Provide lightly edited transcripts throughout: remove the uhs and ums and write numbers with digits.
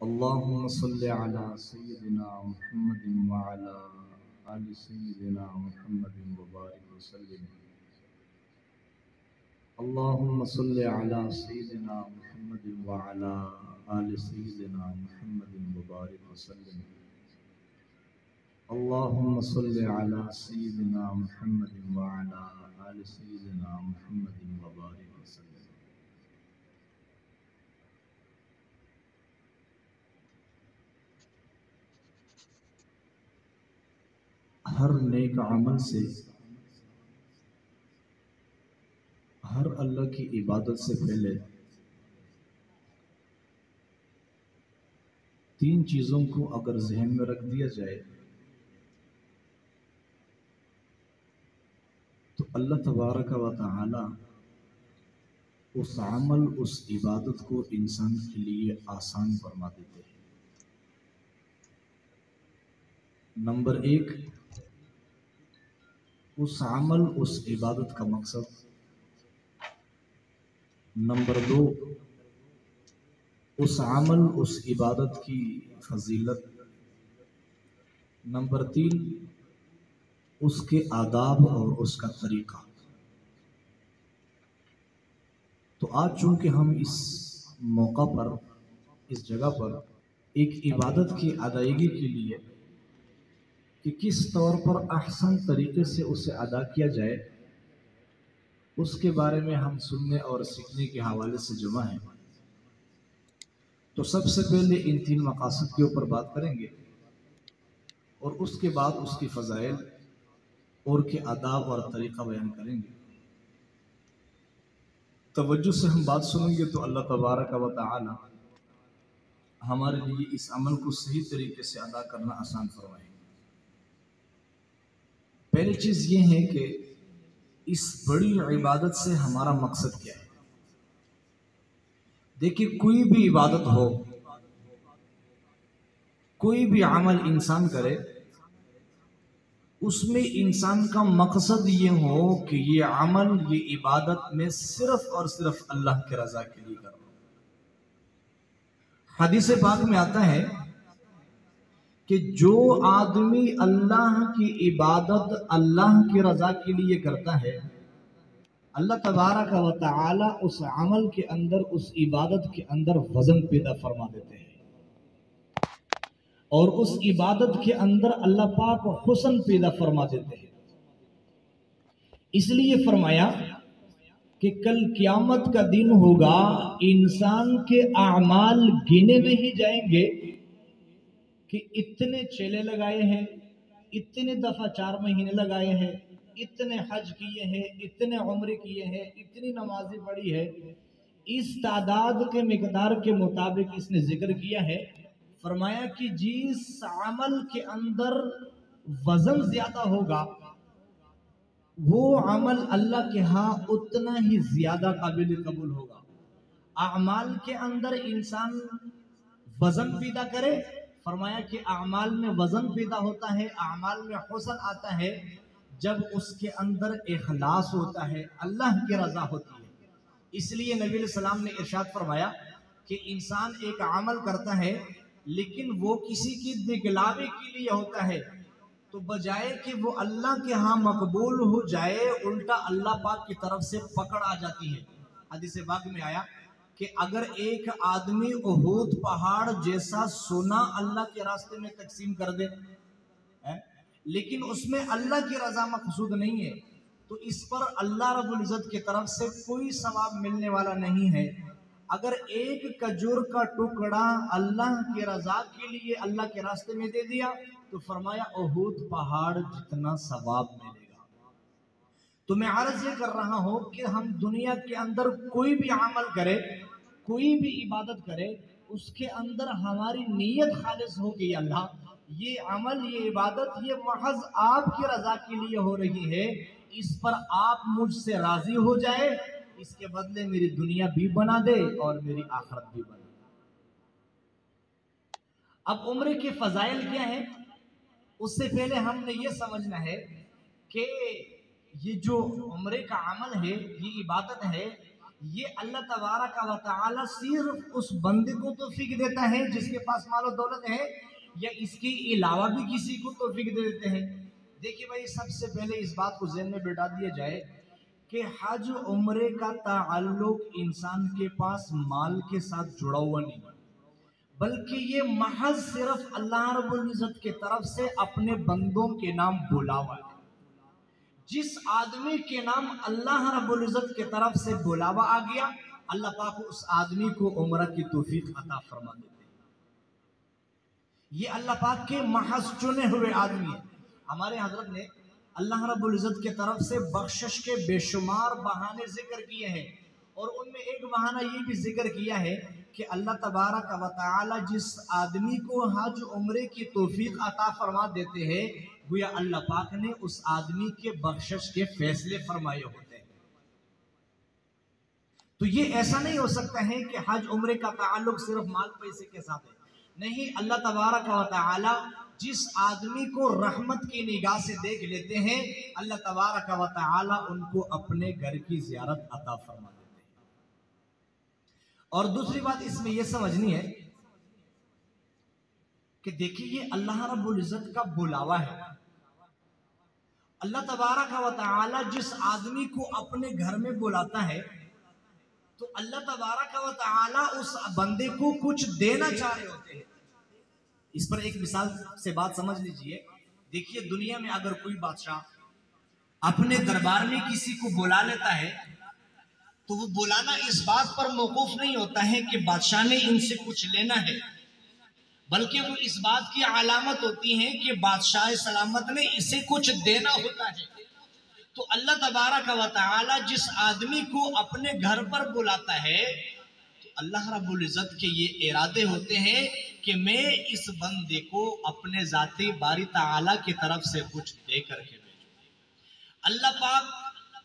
اللهم صل على سيدنا محمد وعلى آل سيدنا محمد وبارك وسلم. اللهم صل على سيدنا محمد وعلى آل سيدنا محمد وبارك وسلم. اللهم صل على سيدنا محمد وعلى آل سيدنا محمد وبارك وسلم. ہر نیک عمل سے، ہر اللہ کی عبادت سے پہلے تین چیزوں کو اگر ذہن میں رکھ دیا جائے تو اللہ تبارک و تعالی اس عمل، اس عبادت کو انسان کے لیے آسان فرما دیتے ہیں. نمبر ایک، اس عمل، اس عبادت کا مقصد. نمبر دو، اس عمل، اس عبادت کی فضیلت. نمبر تین، اس کے آداب اور اس کا طریقہ. تو آج چونکہ ہم اس موقع پر، اس جگہ پر ایک عبادت کی ادائیگی کے لیے کہ کس طور پر احسن طریقے سے اسے ادا کیا جائے اس کے بارے میں ہم سننے اور سیکھنے کے حوالے سے جمع ہیں. تو سب سے پہلے ان تین مقاصد کے اوپر بات کریں گے اور اس کے بعد اس کی فضائل اور کے آداب اور طریقہ بیان کریں گے. توجہ سے ہم بات سنیں گے تو اللہ تبارک و تعالی ہمارے لیے اس عمل کو صحیح طریقے سے ادا کرنا آسان فرمائیں گے. پہلی چیز یہ ہے کہ اس بڑی عبادت سے ہمارا مقصد کیا ہے. دیکھیے، کوئی بھی عبادت ہو، کوئی بھی عمل انسان کرے، اس میں انسان کا مقصد یہ ہو کہ یہ عمل، یہ عبادت میں صرف اور صرف اللہ کے رضا کے لیے کرو. حدیث پاک میں آتا ہے کہ جو آدمی اللہ کی عبادت اللہ کی رضا کے لیے کرتا ہے، اللہ تبارک و تعالی اس عمل کے اندر، اس عبادت کے اندر وزن پیدا فرما دیتے ہیں، اور اس عبادت کے اندر اللہ پاک حسن پیدا فرما دیتے ہیں. اس لیے فرمایا کہ کل قیامت کا دن ہوگا، انسان کے اعمال گنے نہیں جائیں گے کہ اتنے چیلے لگائے ہیں، اتنے دفعہ 4 مہینے لگائے ہیں، اتنے حج کیے ہیں، اتنے عمرے کیے ہیں، اتنی نمازیں پڑھی ہے. اس تعداد کے مقدار کے مطابق اس نے ذکر کیا ہے. فرمایا کہ جس عمل کے اندر وزن زیادہ ہوگا وہ عمل اللہ کے ہاں اتنا ہی زیادہ قابل قبول ہوگا. اعمال کے اندر انسان وزن پیدا کرے، فرمایا کہ اعمال میں وزن پیدا ہوتا ہے، اعمال میں حسن آتا ہے جب اس کے اندر اخلاص ہوتا ہے، اللہ کی رضا ہوتی ہے. اس لیے نبی علیہ السلام نے ارشاد فرمایا کہ انسان ایک عمل کرتا ہے لیکن وہ کسی کی دکھلاوے کے لیے ہوتا ہے، تو بجائے کہ وہ اللہ کے ہاں مقبول ہو جائے، الٹا اللہ پاک کی طرف سے پکڑ آ جاتی ہے. حدیث پاک میں آیا کہ اگر ایک آدمی احد پہاڑ جیسا سونا اللہ کے راستے میں تقسیم کر دے لیکن اس میں اللہ کی رضا مقصود نہیں ہے، تو اس پر اللہ رب العزت کی طرف سے کوئی ثواب ملنے والا نہیں ہے. اگر ایک کھجور کا ٹکڑا اللہ کی رضا کے لیے اللہ کے راستے میں دے دیا تو فرمایا احد پہاڑ جتنا ثواب ملے گا. تو میں عرض یہ کر رہا ہوں کہ ہم دنیا کے اندر کوئی بھی عمل کرے، کوئی بھی عبادت کرے، اس کے اندر ہماری نیت خالص ہو کہ اللہ یہ عمل، یہ عبادت، یہ محض آپ کی رضا کے لیے ہو رہی ہے، اس پر آپ مجھ سے راضی ہو جائے، اس کے بدلے میری دنیا بھی بنا دے اور میری آخرت بھی بنا دے. اب عمرے کے فضائل کیا ہیں، اس سے پہلے ہم نے یہ سمجھنا ہے کہ یہ جو عمرے کا عمل ہے، یہ عبادت ہے، یہ اللہ تبارک و تعالی صرف اس بندے کو توفیق دیتا ہے جس کے پاس مال و دولت ہے، یا اس کے علاوہ بھی کسی کو توفیق دے دیتے ہیں؟ دیکھیے بھائی، سب سے پہلے اس بات کو ذہن میں بٹھا دیا جائے کہ حج عمرے کا تعلق انسان کے پاس مال کے ساتھ جڑا ہوا نہیں، بلکہ یہ محض صرف اللہ رب العزت کی طرف سے اپنے بندوں کے نام بلاوا ہے۔ جس آدمی کے نام اللہ رب العزت کی طرف سے بلاوا آ گیا، اللہ پاک اس آدمی کو عمرہ کی توفیق عطا فرما دیتے ہیں۔ یہ اللہ پاک کے محض چنے ہوئے آدمی ہیں۔ ہمارے حضرت نے اللہ رب العزت کی طرف سے بخشش کے بے شمار بہانے ذکر کیے ہیں، اور ان میں ایک بہانہ یہ بھی ذکر کیا ہے کہ اللہ تبارک و تعالی جس آدمی کو حج عمرے کی توفیق عطا فرما دیتے ہیں، گویا اللہ پاک نے اس آدمی کے بخشش کے فیصلے فرمائے ہوتے ہیں۔ تو یہ ایسا نہیں ہو سکتا ہے کہ حج عمرے کا تعلق صرف مال پیسے کے ساتھ ہے، نہیں، اللہ تبارک و تعالی جس آدمی کو رحمت کی نگاہ سے دیکھ لیتے ہیں، اللہ تبارک و تعالی ان کو اپنے گھر کی زیارت عطا فرما دیتے ہیں۔ اور دوسری بات اس میں یہ سمجھنی ہے کہ دیکھیے یہ اللہ رب العزت کا بلاوا ہے۔ اللہ تبارک و تعالی جس آدمی کو اپنے گھر میں بلاتا ہے تو اللہ تبارک و تعالی اس بندے کو کچھ دینا چاہ رہے ہوتے ہیں۔ اس پر ایک مثال سے بات سمجھ لیجئے۔ دیکھیے دنیا میں اگر کوئی بادشاہ اپنے دربار میں کسی کو بلا لیتا ہے تو وہ بلانا اس بات پر موقوف نہیں ہوتا ہے کہ بادشاہ نے ان سے کچھ لینا ہے، بلکہ وہ اس بات کی علامت ہوتی ہے کہ بادشاہ سلامت نے اسے کچھ دینا ہوتا ہے۔ تو اللہ تبارک و تعالی جس آدمی کو اپنے گھر پر بلاتا ہے تو اللہ رب العزت کے یہ ارادے ہوتے ہیں کہ میں اس بندے کو اپنے ذاتی باری تعالی کی طرف سے کچھ دے کر کے بھیجوں۔ اللہ پاک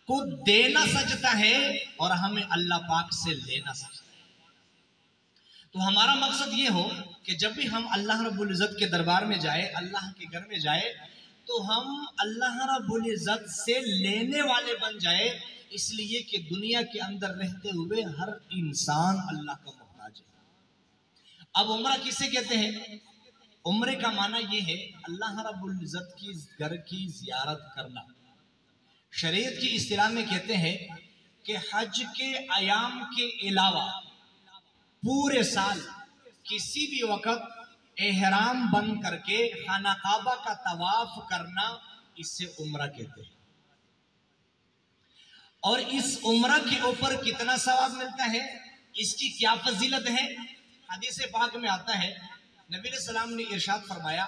کو دینا سجتا ہے اور ہمیں اللہ پاک سے لینا سجتا ہے۔ تو ہمارا مقصد یہ ہو کہ جب بھی ہم اللہ رب العزت کے دربار میں جائے، اللہ کے گھر میں جائے، تو ہم اللہ رب العزت سے لینے والے بن جائے، اس لیے کہ دنیا کے اندر رہتے ہوئے ہر انسان اللہ کا محتاج ہے۔ اب عمرہ کسے کہتے ہیں؟ عمرے کا معنی یہ ہے اللہ رب العزت کی گھر کی زیارت کرنا۔ شریعت کی اصطلاح میں کہتے ہیں کہ حج کے ایام کے علاوہ پورے سال کسی بھی وقت احرام بند کر کے خانہ کعبہ کا طواف کرنا، اس سے عمرہ کہتے ہیں۔ اور اس عمرہ کے اوپر کتنا ثواب ملتا ہے، اس کی کیا فضیلت ہے؟ حدیث پاک میں آتا ہے، نبی علیہ السلام نے ارشاد فرمایا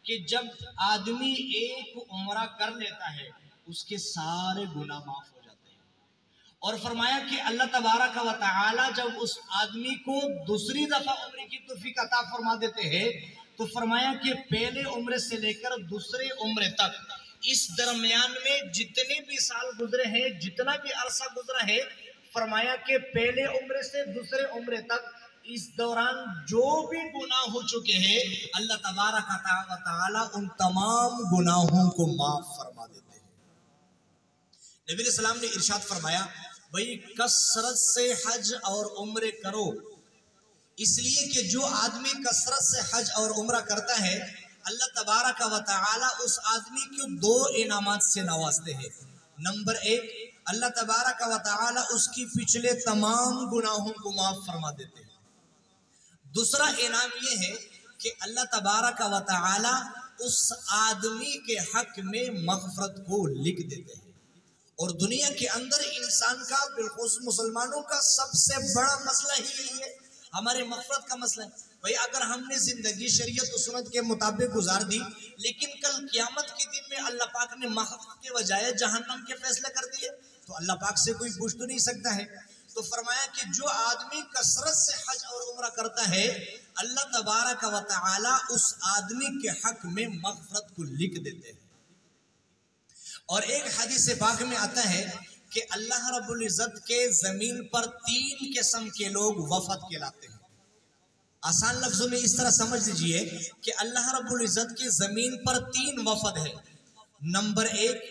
کہ جب آدمی ایک عمرہ کر لیتا ہے اس کے سارے گناہ معاف ہو جاتے ہیں، اور فرمایا کہ اللہ تبارک و تعالی جب اس آدمی کو دوسری دفعہ عمرے کی توفیق عطا فرما دیتے ہیں تو فرمایا کہ پہلے عمرے سے لے کر دوسرے عمرے تک اس درمیان میں جتنے بھی سال گزرے ہیں، جتنا بھی عرصہ گزرا ہے، فرمایا کہ پہلے عمرے سے دوسرے عمرے تک اس دوران جو بھی گناہ ہو چکے ہیں، اللہ تبارک و تعالی ان تمام گناہوں کو معاف فرما دیتے ہیں۔ نبی علیہ السلام نے ارشاد فرمایا، بھئی کثرت سے حج اور عمرے کرو، اس لیے کہ جو آدمی کثرت سے حج اور عمرہ کرتا ہے اللہ تبارک و تعالی اس آدمی کو دو انعامات سے نوازتے ہیں۔ نمبر ایک، اللہ تبارک و تعالی اس کی پچھلے تمام گناہوں کو معاف فرما دیتے ہیں۔ دوسرا انعام یہ ہے کہ اللہ تبارک و تعالی اس آدمی کے حق میں مغفرت کو لکھ دیتے ہیں۔ اور دنیا کے اندر انسان کا، بالخصوص مسلمانوں کا سب سے بڑا مسئلہ ہی یہی ہے، ہمارے مغفرت کا مسئلہ ہے۔ بھئی اگر ہم نے زندگی شریعت و سنت کے مطابق گزار دی، لیکن کل قیامت کے دن میں اللہ پاک نے مغفرت کے بجائے جہنم کے فیصلے کر دیے تو اللہ پاک سے کوئی پوچھ تو نہیں سکتا ہے۔ تو فرمایا کہ جو آدمی کثرت سے حج اور عمرہ کرتا ہے اللہ تبارک و تعالی اس آدمی کے حق میں مغفرت کو لکھ دیتے ہیں۔ اور ایک حدیث پاک میں آتا ہے کہ اللہ رب العزت کے زمین پر 3 قسم کے لوگ وفد کہلاتے ہیں۔ آسان لفظوں میں اس طرح سمجھ لیجئے کہ اللہ رب العزت کے زمین پر 3 وفد ہے۔ نمبر 1،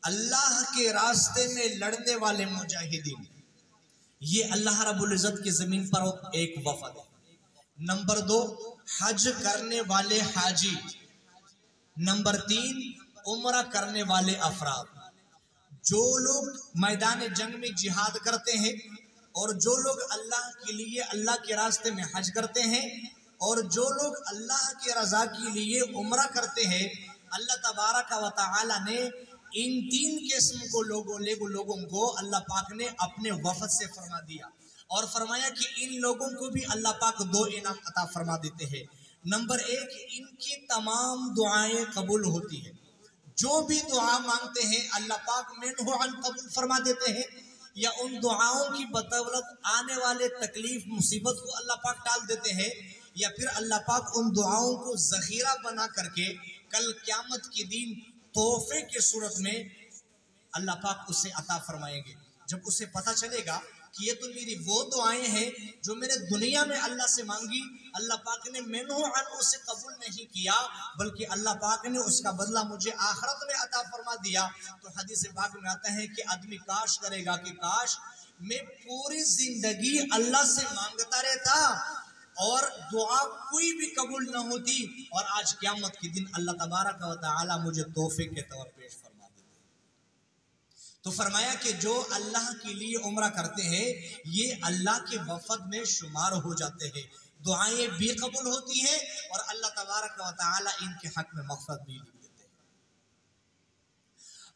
اللہ کے راستے میں لڑنے والے مجاہدین۔ یہ اللہ رب العزت کی زمین پر ایک وفد ہے۔ نمبر 2 حج کرنے والے حاجی۔ نمبر 3 عمرہ کرنے والے افراد۔ جو لوگ میدان جنگ میں جہاد کرتے ہیں اور جو لوگ اللہ کے لیے اللہ کے راستے میں حج کرتے ہیں اور جو لوگ اللہ کی رضا کے لیے عمرہ کرتے ہیں، اللہ تبارک و تعالی نے ان 3 قسم کو لوگوں کو اللہ پاک نے اپنے وفد سے فرما دیا اور فرمایا کہ ان لوگوں کو بھی اللہ پاک 2 انعام عطا فرما دیتے ہیں۔ نمبر 1 ان کی تمام دعائیں قبول ہوتی ہیں، جو بھی دعا مانگتے ہیں اللہ پاک منہ عن قبول فرما دیتے ہیں، یا ان دعاؤں کی بدولت آنے والے تکلیف مصیبت کو اللہ پاک ٹال دیتے ہیں، یا پھر اللہ پاک ان دعاؤں کو ذخیرہ بنا کر کے کل قیامت کے دن تحفے کی صورت میں اللہ پاک اسے عطا فرمائیں گے۔ جب اسے پتہ چلے گا کہ یہ تو میری وہ دعائیں ہیں جو میں نے دنیا میں اللہ سے مانگی، اللہ پاک نے منہ عن اسے قبول نہیں کیا بلکہ اللہ پاک نے اس کا بدلہ مجھے آخرت میں عطا فرما دیا، تو حدیث پاک میں آتا ہے کہ آدمی کاش کرے گا کہ کاش میں پوری زندگی اللہ سے مانگتا رہتا اور دعا کوئی بھی قبول نہ ہوتی، اور آج قیامت کے دن اللہ تبارک و تعالی مجھے تحفے کے طور پیش فرما دیتے۔ تو فرمایا کہ جو اللہ کے لیے عمرہ کرتے ہیں یہ اللہ کے وفد میں شمار ہو جاتے ہیں، دعائیں بھی قبول ہوتی ہیں اور اللہ تبارک و تعالی ان کے حق میں مغفرت بھی لکھ دیتے ہیں۔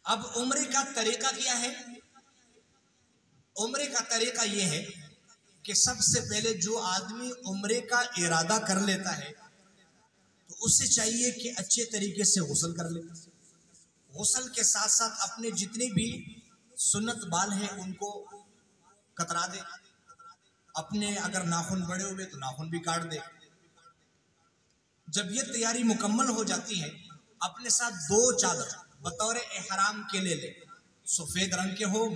اب عمرے کا طریقہ کیا ہے؟ عمرے کا طریقہ یہ ہے کہ سب سے پہلے جو آدمی عمرے کا ارادہ کر لیتا ہے تو اس سے چاہیے کہ اچھے طریقے سے غسل کر لے، غسل کے ساتھ ساتھ اپنے جتنے بھی سنت بال ہیں ان کو کترا دے، اپنے اگر ناخن بڑے ہوئے تو ناخن بھی کاٹ دے۔ جب یہ تیاری مکمل ہو جاتی ہے اپنے ساتھ 2 چادر بطور احرام کے لے لے، سفید رنگ کے ہو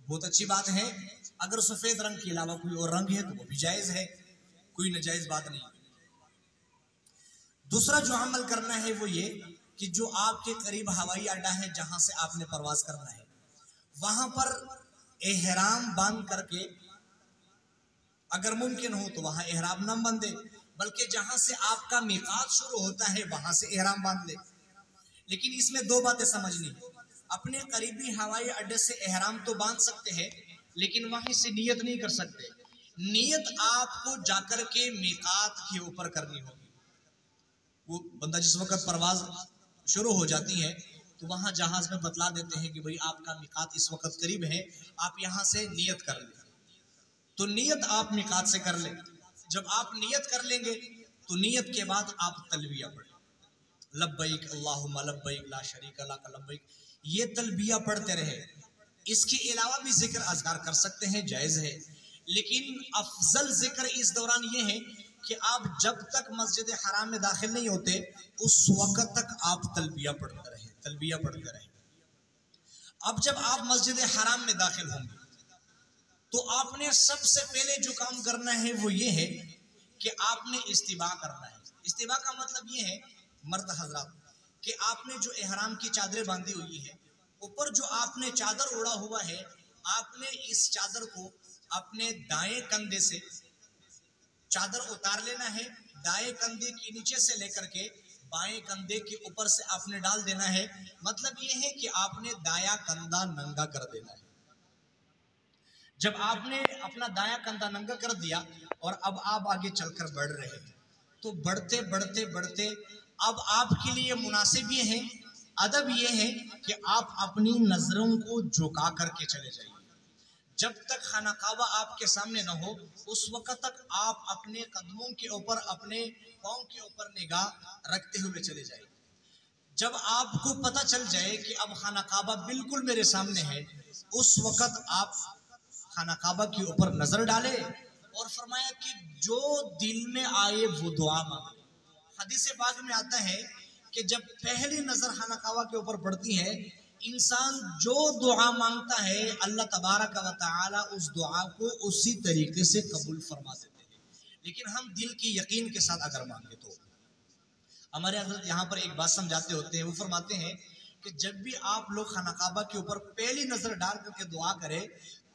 بہت اچھی بات ہے، اگر سفید رنگ کے علاوہ کوئی اور رنگ ہے تو وہ بھی جائز ہے، کوئی ناجائز بات نہیں۔ دوسرا جو عمل کرنا ہے وہ یہ کہ جو آپ کے قریب ہوائی اڈا ہے جہاں سے آپ نے پرواز کرنا ہے وہاں پر احرام باندھ کر کے، اگر ممکن ہو تو وہاں احرام نہ باندھے بلکہ جہاں سے آپ کا میقات شروع ہوتا ہے وہاں سے احرام باندھ لے۔ لیکن اس میں 2 باتیں سمجھنی، اپنے قریبی ہوائی اڈے سے احرام تو باندھ سکتے ہیں لیکن وہیں سے نیت نہیں کر سکتے، نیت آپ کو جا کر کے میقات کے اوپر کرنی ہوگی۔ وہ بندہ جس وقت پرواز شروع ہو جاتی ہے تو وہاں جہاز میں بتلا دیتے ہیں کہ بھئی آپ کا میقات اس وقت قریب ہے، آپ یہاں سے نیت کر لیں، تو نیت آپ میقات سے کر لیں۔ جب آپ نیت کر لیں گے تو نیت کے بعد آپ تلبیہ پڑھیں، لبیک اللہم لبیک لا شریک لک لبیک، یہ تلبیہ پڑھتے رہے۔ اس کے علاوہ بھی ذکر اذکار کر سکتے ہیں، جائز ہے، لیکن افضل ذکر اس دوران یہ ہے کہ آپ جب تک مسجد حرام میں داخل نہیں ہوتے اس وقت تک آپ تلبیہ پڑھتے رہیں، تلبیہ پڑھتے رہیں۔ اب جب آپ مسجد حرام میں داخل ہوں گے تو آپ نے سب سے پہلے جو کام کرنا ہے وہ یہ ہے کہ آپ نے استباح کرنا ہے۔ استباح کا مطلب یہ ہے مرد حضرات کہ آپ نے جو احرام کی چادریں باندھی ہوئی ہے اوپر جو آپ نے چادر اوڑھا ہوا ہے، آپ نے اس چادر کو اپنے دائیں کندھے سے چادر اتار لینا ہے، دائیں کندھے کے نیچے سے لے کر کے بائیں کندھے کے اوپر سے آپ نے ڈال دینا ہے۔ مطلب یہ ہے کہ آپ نے دایاں کندھا ننگا کر دینا ہے۔ جب آپ نے اپنا دایاں کندھا ننگا کر دیا اور اب آپ آگے چل کر بڑھ رہے ہیں تو بڑھتے بڑھتے بڑھتے اب آپ کے لیے مناسب یہ ہے، ادب یہ ہے کہ آپ اپنی نظروں کو جھکا کر کے چلے جائیے۔ جب تک خانہ کعبہ آپ کے سامنے نہ ہو اس وقت تک آپ اپنے قدموں کے اوپر، اپنے پاؤں کے اوپر نگاہ رکھتے ہوئے چلے جائیں۔ جب آپ کو پتہ چل جائے کہ اب خانہ کعبہ بالکل میرے سامنے ہے اس وقت آپ خانہ کعبہ کے اوپر نظر ڈالے اور فرمایا کہ جو دل میں آئے وہ دعا مانگے۔ حدیث پاک میں آتا ہے کہ جب پہلی نظر خانہ کعبہ کے اوپر پڑتی ہے انسان جو دعا مانگتا ہے اللہ تبارک و تعالی اس دعا کو اسی طریقے سے قبول فرما دیتے ہیں، لیکن ہم دل کی یقین کے ساتھ اگر مانگے تو۔ ہمارے حضرت یہاں پر ایک بات سمجھاتے ہوتے ہیں، وہ فرماتے ہیں کہ جب بھی آپ لوگ خانہ کعبہ کے اوپر پہلی نظر ڈال کر کے دعا کرے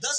10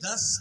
10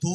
2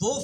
2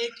1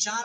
4